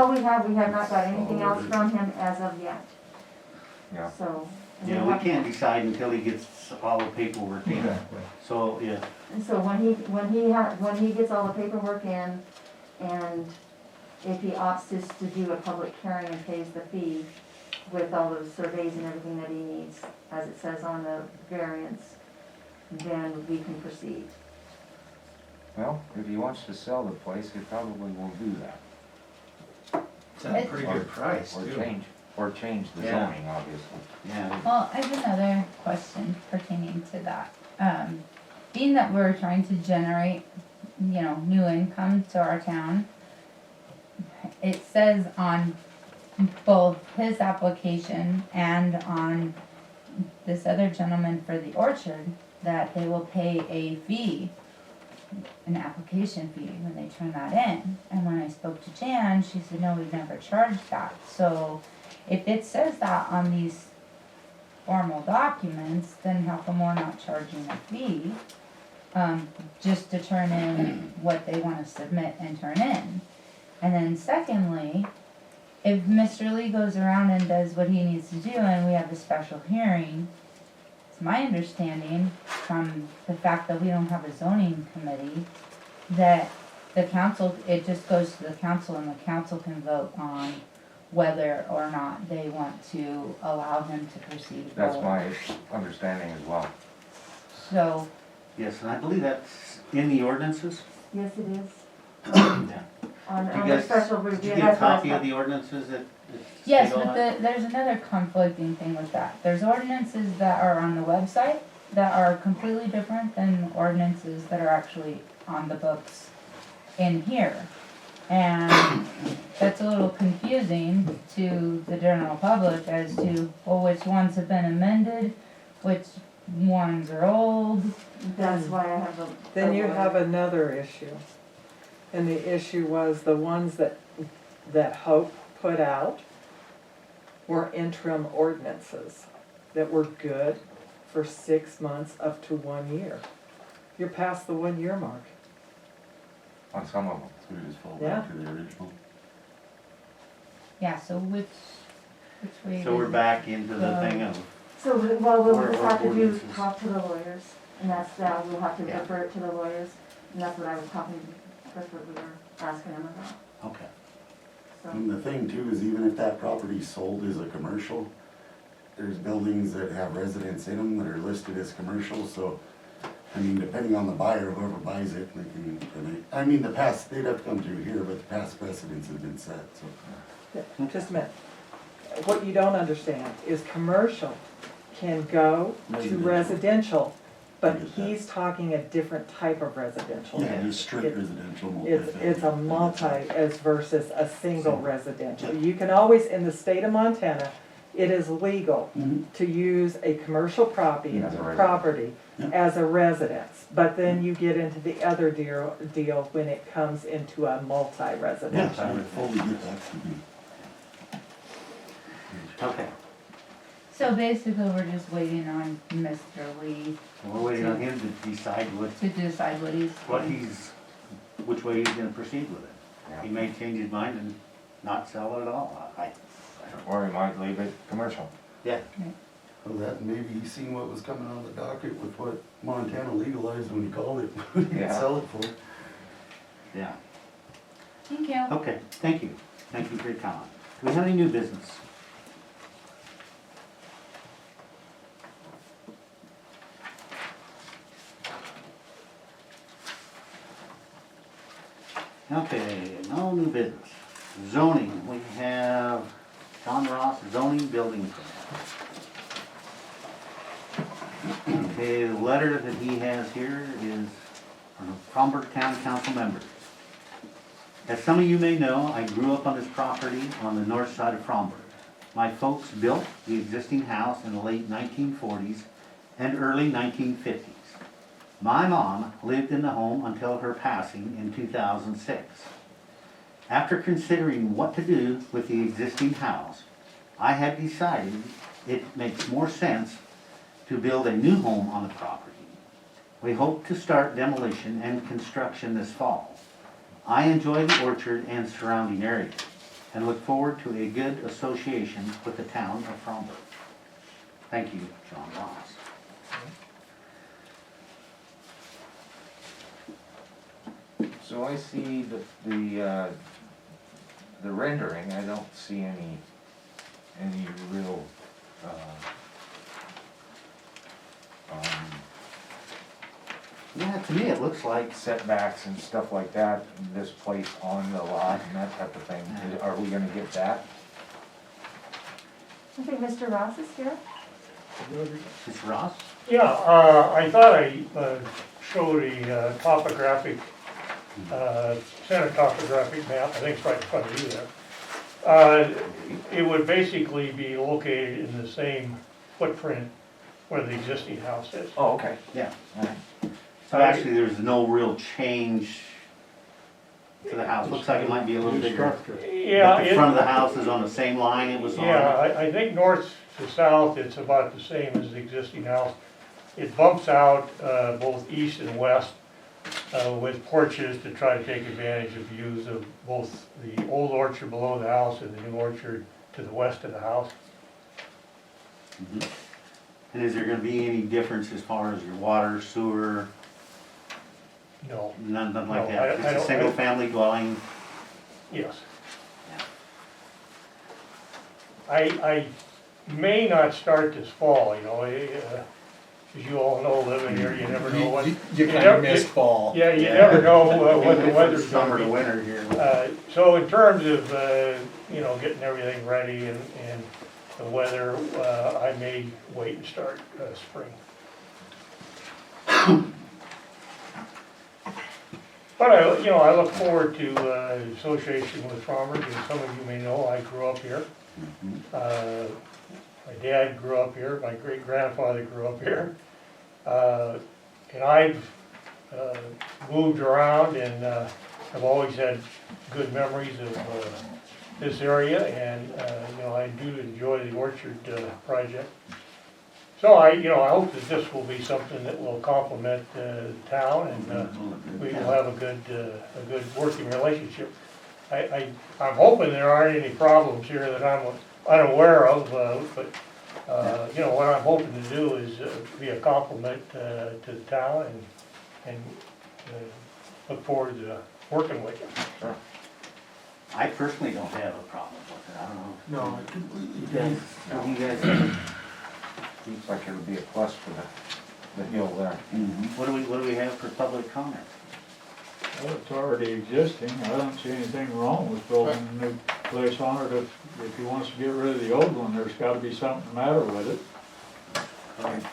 Oh, we have not got anything else from him as of yet, Yeah. so. Yeah, we can't decide until he gets all the paperwork in. Exactly. So, yeah, And so when he gets all the paperwork in, and if he opts just to do a public hearing and pays the fee with all those surveys and everything that he needs, as it says on the variance, then we can proceed. Well, if he wants to sell the place, he probably will do that. It's at a pretty good price, Or too. change the Yeah. zoning, obviously. yeah. Well, I have another question pertaining to that. Being that we're trying to generate, new income to our town, it says on both his application and on this other gentleman for the orchard that they will pay a fee, an application fee when they turn that in. And when I spoke to Jan, she said, no, we've never charged that. So if it says that on these formal documents, then how come we're not charging a fee? Just to turn in what they wanna submit and turn in. And then secondly, if Mr. Lee goes around and does what he needs to do and we have a special hearing, it's my understanding from the fact that we don't have a zoning committee, that the council, it just goes to the council and the council can vote on whether or not they want to allow him to proceed That's forward. my understanding as well. So, Yes, and I believe that's in the ordinances. Yes, it is. Yeah. On Did you the guys, special did review. you get a that's what I copy of thought. the ordinances that? yes, state all but that? there's another conflicting thing with that. There's ordinances that are on the website that are completely different than ordinances that are actually on the books in here. And that's a little confusing to the general public as to, well, which ones have been amended, which ones are old. That's why I have the. Then you have another issue. And the issue was the ones that Hope put out were interim ordinances that were good for 6 months up to 1 year. You're past the 1 year mark. On some of them. So we just fall Yeah. back to the original. Yeah, so which way? So we're back into the thing of, So, well, we'll Or- just or have to do, ordinances. talk to the lawyers, and that's, we'll have to Yeah. refer it to the lawyers, and that's what I was talking, that's what we were asking them about, okay. so. And the thing too is even if that property's sold as a commercial, there's buildings that have residents in them that are listed as commercial, so, I mean, depending on the buyer, whoever buys it, they can, I mean, they'd have to come through here, but the past precedents have been set, so. Just a minute. What you don't understand is commercial can go to residential, but he's talking a different type of residential. Yeah, just strict It- residential. It's a multi as versus a single residential. You can always, in the state of Montana, it is legal Mhm. to use a commercial property, As a residence. property Yeah. as a residence. But then you get into the other deal when it comes into a Yeah, multi-residential. I would fully get that to be. Okay, So basically, we're just waiting on Mr. Lee we're waiting on him to decide to decide which way he's gonna proceed with it. Yeah. He may change his mind and not sell it at all. I don't know. Or he might leave it commercial. Yeah, Well, that, maybe he seen what was coming on the docket with what Montana legalized when he called it, what he could Yeah. sell it for. yeah. Thank you. Okay, thank you. Thank you for your comment. Do we have any new business? Okay, no new business. Zoning, we have John Ross zoning building permit. Okay, the letter that he has here is from Fromberg Town Council members. As some of you may know, I grew up on this property on the north side of Fromberg. My folks built the existing house in the late 1940s and early 1950s. My mom lived in the home until her passing in 2006. After considering what to do with the existing house, I had decided it makes more sense to build a new home on the property. We hope to start demolition and construction this fall. I enjoy the orchard and surrounding areas. and look forward to a good association with the town of Fromber. Thank you, John Ross. So I see the rendering, I don't see any real, Yeah, to me, it looks like, setbacks and stuff like that, this place on the lot and that type of thing. Are we gonna get that? I think Mr. Ross is here. it's Ross? Yeah, I thought I showed a topographic, center topographic map, I think it's right in front of you there. It would basically be located in the same footprint where the existing house is. Oh, okay. Yeah. All right. So actually, there's no real change to the house. Looks like it might be a little bigger. Yeah, But the front of the house is on the same line it was on. yeah, I think north to south, it's about the same as the existing house. It bumps out both east and west with porches to try to take advantage of views of both the old orchard below the house and the new orchard to the west of the house. Mhm. And is there gonna be any difference as far as your water, sewer, No, nothing like No, that? I Just a don't- single family dwelling? yes. I may not start this fall, you know, as you all know, living here, you never know what. You never- kinda missed fall. Yeah, you never know what the weather's Summer gonna to be. winter here. So in terms of, you know, getting everything ready and the weather, I may wait and start spring. But I look forward to association with farmers, and some of you may know, I grew up here. My dad grew up here, my great-grandfather grew up here. And I've moved around and I've always had good memories of this area, and I do enjoy the orchard project. So I hope that this will be something that will complement the town, and we will have a good working relationship. I'm hoping there aren't any problems here that I'm unaware of, but what I'm hoping to do is be a complement to the town, and look forward to working with you. Sure. I personally don't have a problem with it, I don't know. No, I completely You do. guys, what do you guys think? Seems like it would be a plus for the hill there. What do we have for public comment? Well, it's already existing, I don't see anything wrong with building a new place on it. If he wants to get rid of the old one, there's gotta be something the matter with it.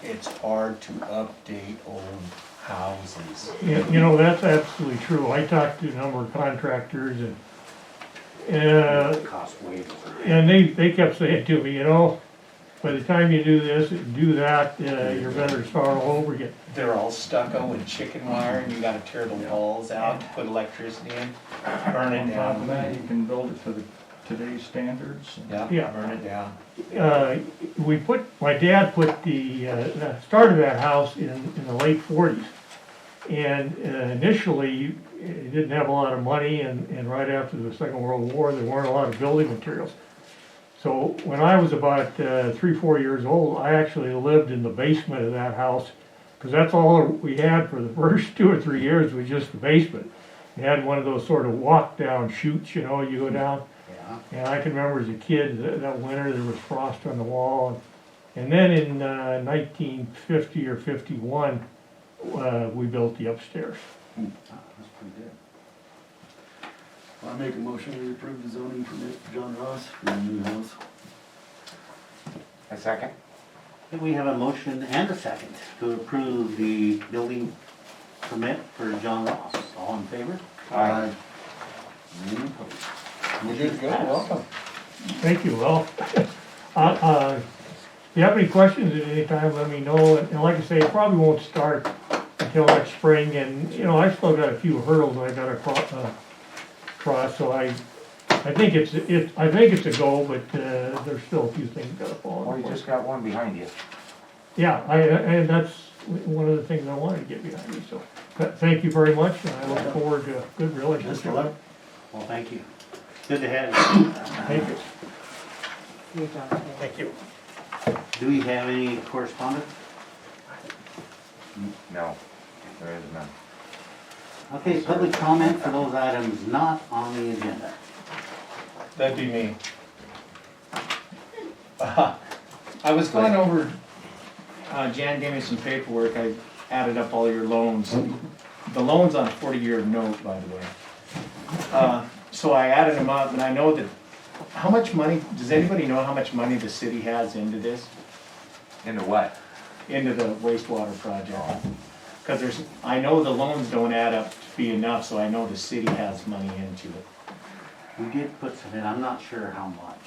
It's hard to update old houses. That's absolutely true. I talked to a number of contractors, Cost waivers. and they kept saying to me, by the time you do this and do that, you're better to start all over again. They're all stucco and chicken wire, and you gotta tear the walls out to put electricity in, burn it On top of that, down. you can build it to today's standards. Yeah. Burn it down. My dad put started that house in the late 40s. And initially, he didn't have a lot of money, and right after the Second World War, there weren't a lot of building materials. So when I was about 3-4 years old, I actually lived in the basement of that house, because that's all we had for the first 2 or 3 years, was just the basement. It had one of those sort of walk-down chutes, you go down. Yeah. And I can remember as a kid, that winter, there was frost on the wall. And then in 1950 or 51, we built the upstairs. That's pretty good. I make a motion to approve the zoning permit for John Ross for the new house. A second? I think we have a motion and a second to approve the building permit for John Ross. All in favor? Aye. Any opposed? You're good to go, welcome. Thank you, well, if you have any questions at any time, let me know, and like I say, it probably won't start until next spring, and, I still got a few hurdles I gotta cross, so I think it's a go, but, there's still a few things gotta fall Well, into you place. just got one behind you. Yeah, and that's one of the things I wanted to get behind me, so, thank you very much, and I look forward to a good Best relationship. of luck. Well, thank you. Good to have you. Thank you. You don't have- Thank you. Do we have any correspondence? No, there is none. Okay, public comment for those items not on the agenda. That'd be me. I was going over, Jan gave me some paperwork, I added up all your loans. The loan's on a 40-year note, by the way. So I added them up, and I know that, how much money, does anybody know how much money the city has into this? Into what? Into the wastewater project? Because there's, I know the loans don't add up to be enough, so I know the city has money into it. We did put some in, I'm not sure how much.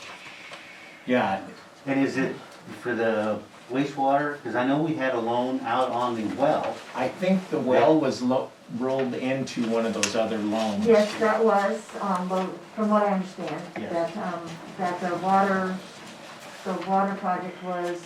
Yeah, And is it for the wastewater? Because I know we had a loan out on the well. I think the well was rolled into one of those other loans. Yes, that was, well, from what I understand, Yes. that the water project was,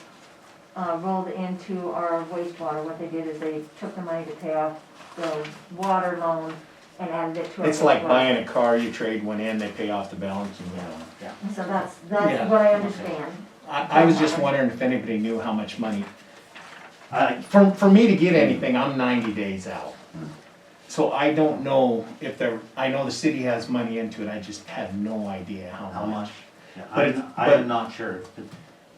rolled into our wastewater. What they did is they took the money to pay off the water loan and added it to our. It's like wastewater. buying a car, you trade one in, they pay off the balance and go on. Yeah. So that's Yeah. what I understand. I was just wondering if anybody knew how much money. For me to get anything, I'm 90 days out. So I don't know if I know the city has money into it, I just have no idea How how much? much. Yeah, But it's- I but- am not sure.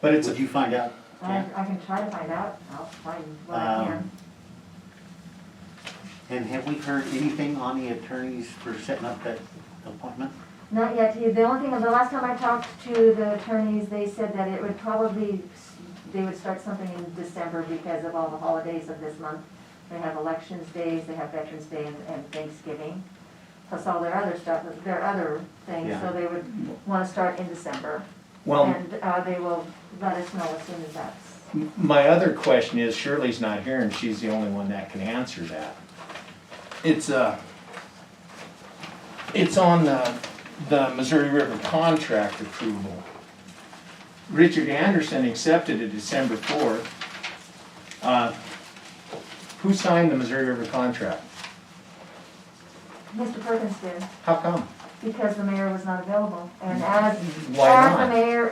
But it's, Would you find out? I can try to find out. I'll find what I can. And have we heard anything on the attorneys for setting up that appointment? Not yet. The only thing, the last time I talked to the attorneys, they said that it would probably, they would start something in December because of all the holidays of this month. They have elections days, they have Veterans Day and Thanksgiving, plus all their other stuff, their other things, so Yeah. they would wanna start in December. well, And, they will let us know as soon as that's. my other question is, Shirley's not here and she's the only one that can answer that. It's on the Missouri River contract approval. Richard Anderson accepted it December 4th. Who signed the Missouri River contract? Mr. Perkins did, How come? because the mayor was not available, and as Why as the not? mayor,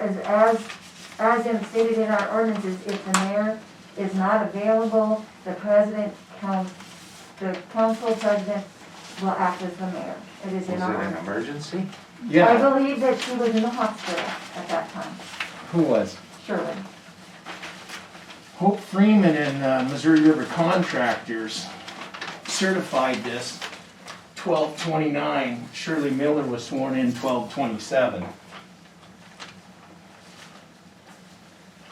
as in stated in our ordinances, if the mayor is not available, the council president will act as the mayor. It is Is in it our an ordinance. emergency? I Yeah, believe that she was in the hospital at that time, who was? Shirley. Hope Freeman and Missouri River Contractors certified this 12/29. Shirley Miller was sworn in 12/27.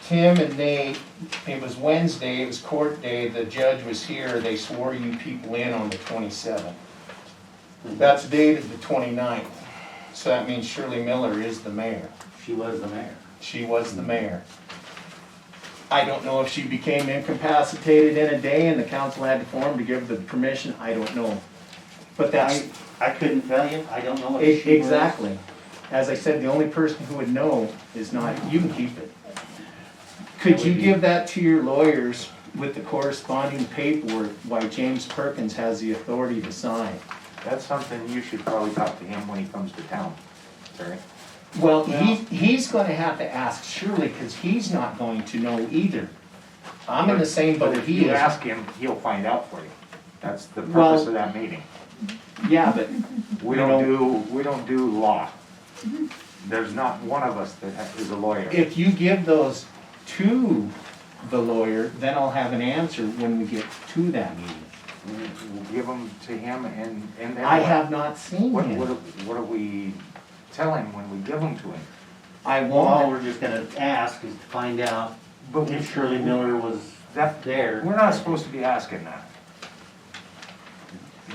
Tim and Nate, it was Wednesday, it was court day, the judge was here, they swore you people in on the 27th. That's dated the 29th, so that means Shirley Miller is the mayor. She was the mayor. She was the mayor. I don't know if she became incapacitated in a day and the council had to form to give the permission, I don't know. But that's, I couldn't tell you, I don't know if she was. exactly. As I said, the only person who would know is not, you can keep it. Could you give that to your lawyers with the corresponding paperwork why James Perkins has the authority to sign? That's something you should probably talk to him when he comes to town, Terry. Well, he's gonna have to ask Shirley, cause he's not going to know either. I'm in the same But boat if he you is. ask him, he'll find out for you. That's the Well- purpose of that meeting. Yeah, but We You don't do law. There's not one of us that is a lawyer. if you give those to the lawyer, then I'll have an answer when we get to that meeting. We'll give them to him and then I what? have not seen What him. do we tell him when we give them to him? I Well, all won't. we're just gonna ask is to find out But if Shirley Miller was That, there. we're not supposed to be asking that.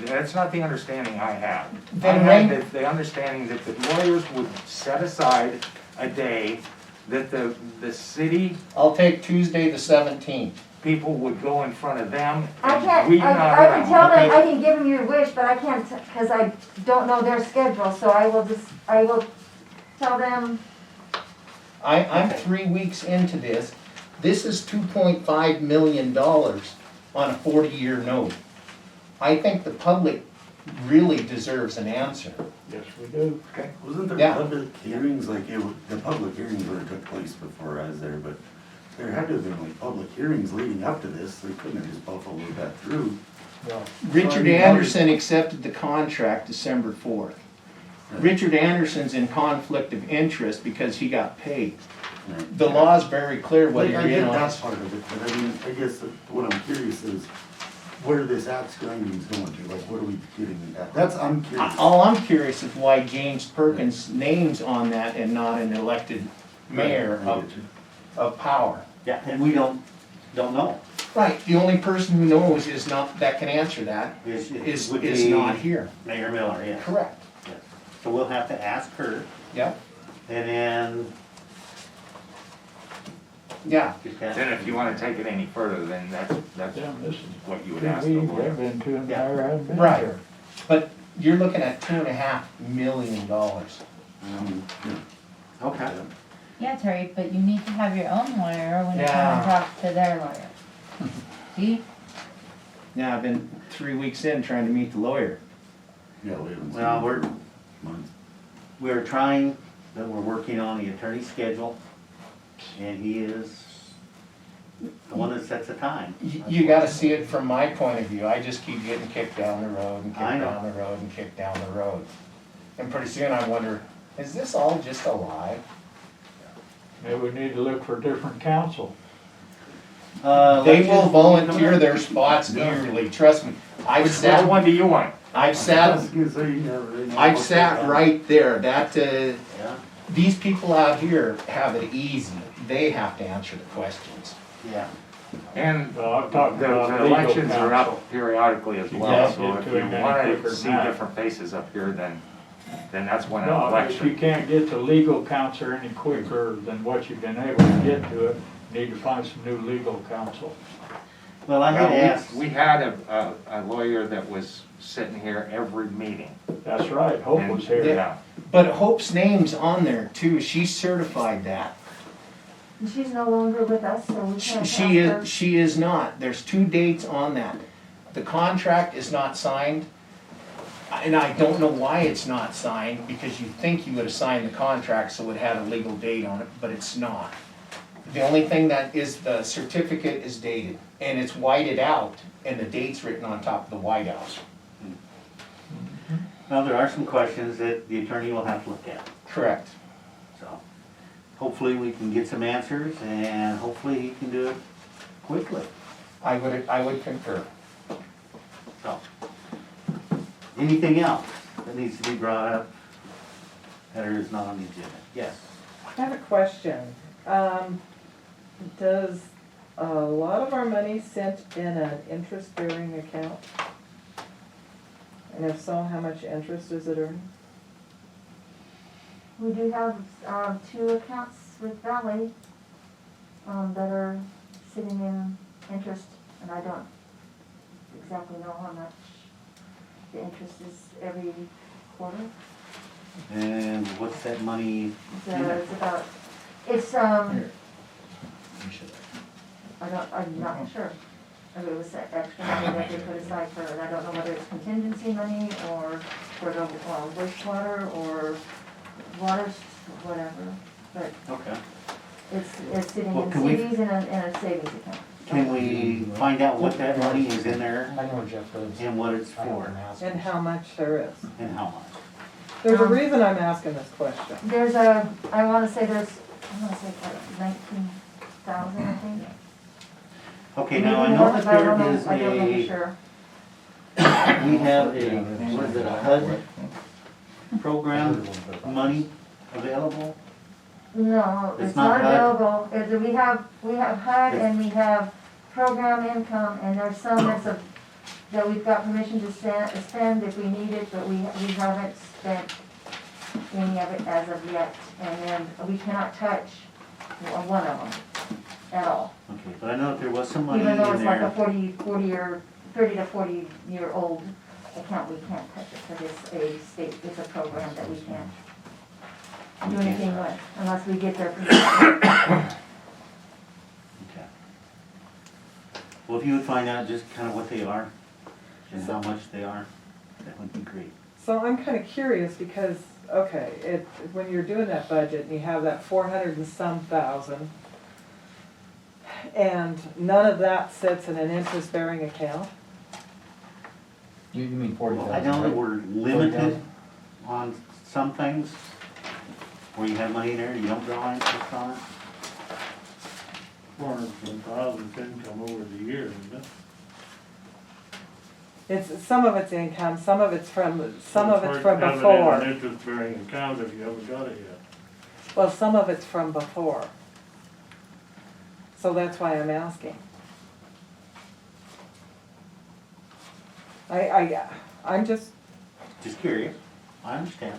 That's not the understanding I have. I Then had when- the understanding that the lawyers would set aside a day that the city I'll take Tuesday the 17th. people would go in front of them. I and can't, we're not I can around. tell them, I can give them your wish, but I can't, cause I don't know their schedule, so I will tell them, I'm 3 weeks into this. This is $2.5 million on a 40-year note. I think the public really deserves an answer. Yes, we do. Wasn't there Yeah. public hearings, like the public hearings would have took place before I was there, but there had to have been like public hearings leading up to this, they couldn't have just buffaloed that through. Well, Richard Anderson accepted the contract December 4th. Richard Anderson's in conflict of interest because he got paid. Right. The law is very clear whether Like, I you're in get on. that part of it, but I mean, I guess what I'm curious is where this axe grinding's going to, like, what are we getting at? I'm curious. All I'm curious is why James Perkins' name's on that and not an elected mayor I of, get you. of power. Yeah, and we don't know. Right, the only person who knows is not, that can answer that, Is is not here. Mayor Miller, yes. Correct. Yes. So we'll have to ask her, Yep, and then yeah. get that. Then if you wanna take it any further, then that's Damn, this is what you would two ask the meetings lawyer. I've been to and Yeah. I haven't been Right. there. But you're looking at $2.5 million. Okay. Yeah, Terry, but you need to have your own lawyer when you come Yeah. and talk to their lawyer. See? Yeah, I've been 3 weeks in trying to meet the lawyer. Yeah, we haven't. seen Well, it we're- for months. We're trying, but we're working on the attorney's schedule, and he is the one that sets the time. You gotta see it from my point of view. I just keep getting kicked down the road and I kicked know. down the road and kicked down the road. And pretty soon I wonder, is this all just a lie? Maybe we need to look for a different council. They Let's will just- volunteer their spots yearly, trust me. Which one do you want? I've I sat, was gonna say, you never really know I've what's sat going on. right there. That, Yeah, these people out here have it easy. They have to answer the questions. yeah. And Well, I'm talking about the legal elections are counsel. up periodically as You well, can't so get if to you it any wanna quicker see than that. different faces up here, then that's when an No, if you election. can't get to legal counsel any quicker than what you've been able to get to it, need to find some new legal counsel. Well, I had asked, We had a lawyer that was sitting here every meeting. That's right, Hope was here. Yeah, But Hope's name's on there too. She's certified that. And she's no longer with us, so we can't ask She her. is, she is not. There's 2 dates on that. The contract is not signed, and I don't know why it's not signed, because you think you would have signed the contract so it had a legal date on it, but it's not. The only thing that is, the certificate is dated, and it's whited out, and the date's written on top of the whiteouts. well, there are some questions that the attorney will have to look at, Correct. so. Hopefully we can get some answers, and hopefully he can do it quickly, I would concur. so. Anything else that needs to be brought up that is not on the agenda? Yes. I have a question. Does a lot of our money sent in an interest-bearing account? And if so, how much interest is it earning? We do have, 2 accounts with Valley, that are sitting in interest, and I don't exactly know how much the interest is every quarter. And what's that money? So it's about, it's, I'm not sure. I mean, it was extra money that they put aside for, and I don't know whether it's contingency money or for the wastewater or water, whatever. But Okay. it's sitting Well, in can we- CDs and a savings account. Can we find out what that money is in there I know where Jeff lives. and what it's I for can ask And him. how much there is? and how much? There's a reason I'm asking this question. There's I wanna say like 19,000, I think. Okay, now I know that But I there don't know- is I don't know for a, sure. we have a, what is it, a HUD program money available? No, It's it's not not HUD? available. We have HUD and we have program income, and there's some that we've got permission to spend if we need it, but we haven't spent any of it as of yet. And then we cannot touch one of them at all. Okay, but I know that there was some money in Even though it's like a there. 40 or 30 to 40-year-old account, we can't touch it, because it's a program that we can't do anything with unless we get their permission. Okay. Well, if you would find out just kind of what they are and how much they are. That would be great. So I'm kinda curious because, okay, when you're doing that budget and you have that 400 and some thousand, and none of that sits in an interest-bearing account? You mean 40,000, I know that right? we're limited on some things, where you have money in there, you don't draw interest on it. 400,000 income over the year, isn't it? Some of it's income, some of it's from Have it in before. an interest-bearing account if you haven't got it yet. Well, some of it's from before. So that's why I'm asking. I'm just, Just curious, I understand.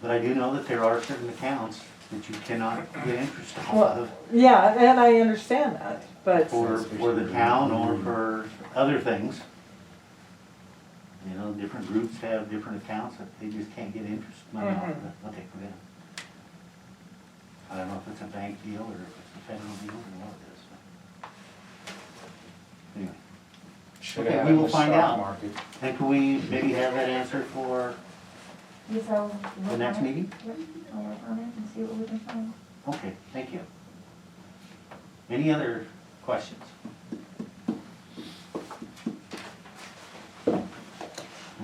But I do know that there are certain accounts that you cannot get interest off well, of yeah, and I understand that, but, for the town or for other things. You know, different groups have different accounts that they just can't get interest money off of it. Okay, forget it. I don't know if it's a bank deal or if it's a federal deal or what it is. Anyway. Should've Okay, had we it in will the find stock out. market. And can we maybe have that answer for Yes, I'll the work next on it. meeting? Yep, I'll work on it and see what we can find. Okay, thank you. Any other questions?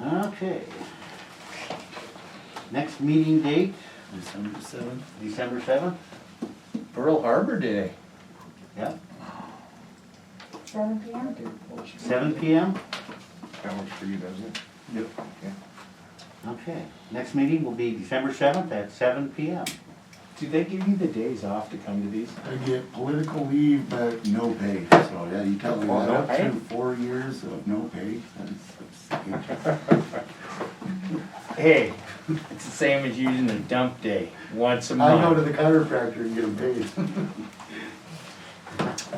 Okay. Next meeting date, December 7th. December 7th? Pearl Harbor Day. Yep, 7 PM? 7 PM? That works for you, doesn't it? Yep. Okay. Okay, next meeting will be December 7th at 7 PM. Do they give you the days off to come to these? I get political leave, but no pay, so yeah, you tell me Oh, that no up pay? to 4 years of no pay, that's Hey, it's the same as using a dump day, once a I month. go to the chiropractor and get them paid.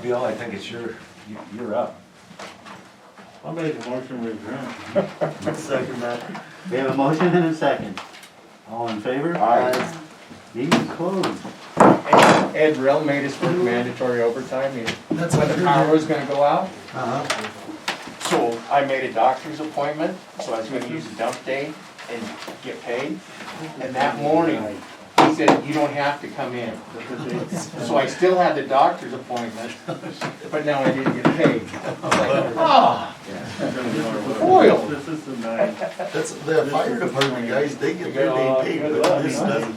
Bill, I think it's you're up. I'll make a motion with adjourn. Second that. We have a motion and a second. All in favor? Aye. Meeting closed. Ed Rell made us work mandatory overtime, That's when the power was gonna go out. Uh-huh. So I made a doctor's appointment, so I was gonna use a dump day and get paid. And that morning, he said, you don't have to come in. So I still had the doctor's appointment, but now I didn't get paid. I was like, ah, foiled. This is the night. That's, the fire department guys, they get their day paid, but this doesn't.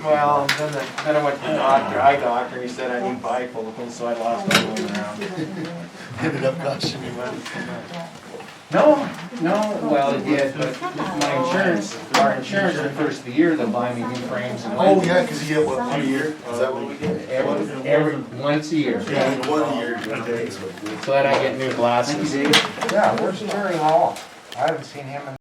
Well, then I went to the eye doctor, and he said I need bifocals, so I lost my way around. Ended up costing me money. No, well, it did, but my insurance, our insurance, the first of the year, they'll buy me new frames and Oh, lenses. yeah, cause you get what, 1 year? Is that what we get? Every, once a year. Yeah, 1 year. So that I get new Thank you, glasses. Dave. Yeah, where's Terry Hall? I haven't seen him in